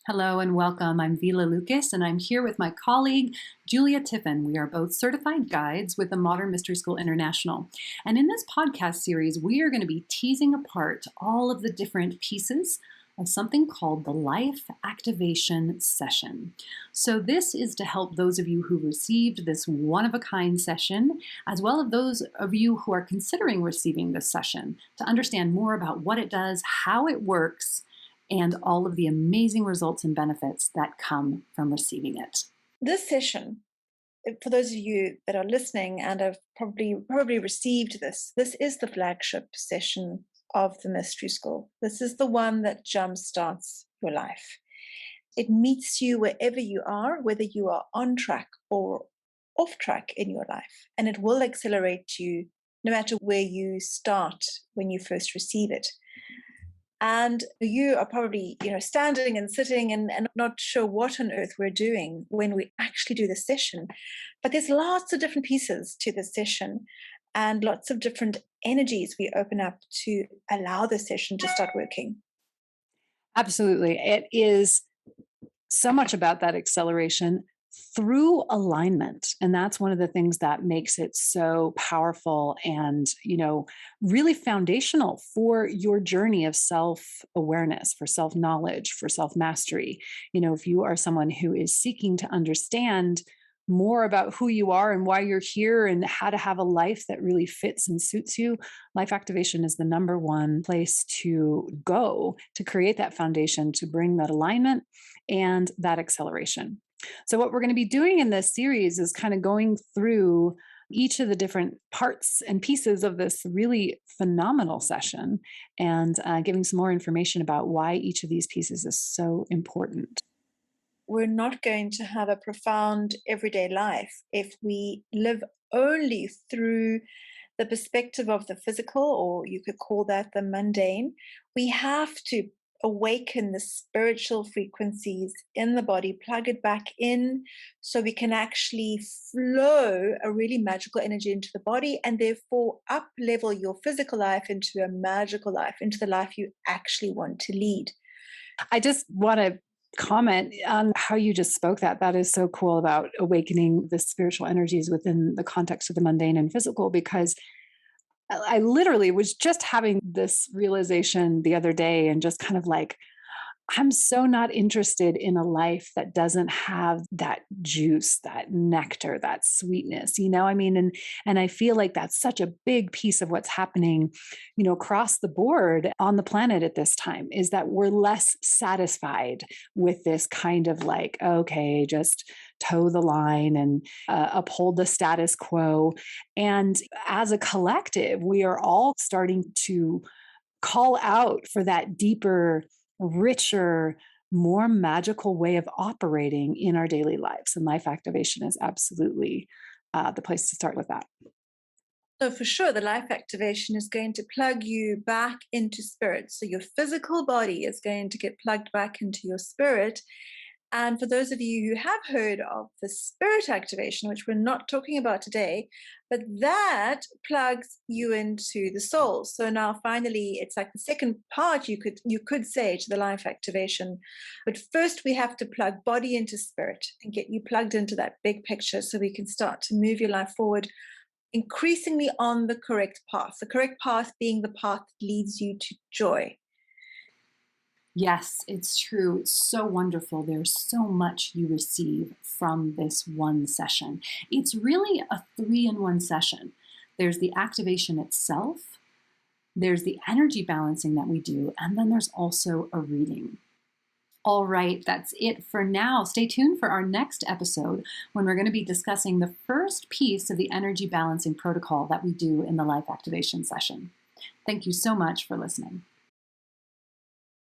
Hello and welcome. I'm Vila Loukas, and I'm here with my colleague, Julia Tiffin. We are both certified guides with the Modern Mystery School International. And in this podcast series, we are going to be teasing apart all of the different pieces of something called the Life Activation Session. So this is to help those of you who received this one-of-a-kind session, as well as those of you who are considering receiving this session, to understand more about what it does, how it works, and all of the amazing results and benefits that come from receiving it. This session, for those of you that are listening and have probably received this is the flagship session of the Mystery School. This is the one that jumpstarts your life. It meets you wherever you are, whether you are on track or off track in your life, and it will accelerate you no matter where you start when you first receive it. And you are probably, standing and sitting and not sure what on earth we're doing when we actually do the session. But there's lots of different pieces to the session and lots of different energies we open up to allow the session to start working. Absolutely. It is so much about that acceleration through alignment. And that's one of the things that makes it so powerful and, really foundational for your journey of self-awareness, for self-knowledge, for self-mastery. If you are someone who is seeking to understand more about who you are and why you're here and how to have a life that really fits and suits you, life activation is the number one place to go to create that foundation, to bring that alignment and that acceleration. So what we're going to be doing in this series is kind of going through each of the different parts and pieces of this really phenomenal session and giving some more information about why each of these pieces is so important. We're not going to have a profound everyday life if we live only through the perspective of the physical, or you could call that the mundane. We have to awaken the spiritual frequencies in the body, plug it back in so we can actually flow a really magical energy into the body and therefore up level your physical life into a magical life, into the life you actually want to lead. I just want to comment on how you just spoke that is so cool about awakening the spiritual energies within the context of the mundane and physical, because I literally was just having this realization the other day and just kind of like, I'm so not interested in a life that doesn't have that juice, that nectar, that sweetness, and I feel like that's such a big piece of what's happening, across the board on the planet at this time, is that we're less satisfied with this kind of like, okay, just toe the line and uphold the status quo. And as a collective, we are all starting to call out for that deeper, richer, more magical way of operating in our daily lives. And life activation is absolutely the place to start with that. So for sure, the life activation is going to plug you back into spirit. So your physical body is going to get plugged back into your spirit. And for those of you who have heard of the spirit activation, which we're not talking about today, but that plugs you into the soul. So now finally, it's like the second part you could say to the life activation. But first we have to plug body into spirit and get you plugged into that big picture so we can start to move your life forward increasingly on the correct path. The correct path being the path that leads you to joy. Yes, it's true. It's so wonderful. There's so much you receive from this one session. It's really a 3-in-1 session. There's the activation itself, there's the energy balancing that we do, and then there's also a reading. All right, that's it for now. Stay tuned for our next episode when we're going to be discussing the first piece of the energy balancing protocol that we do in the life activation session. Thank you so much for listening.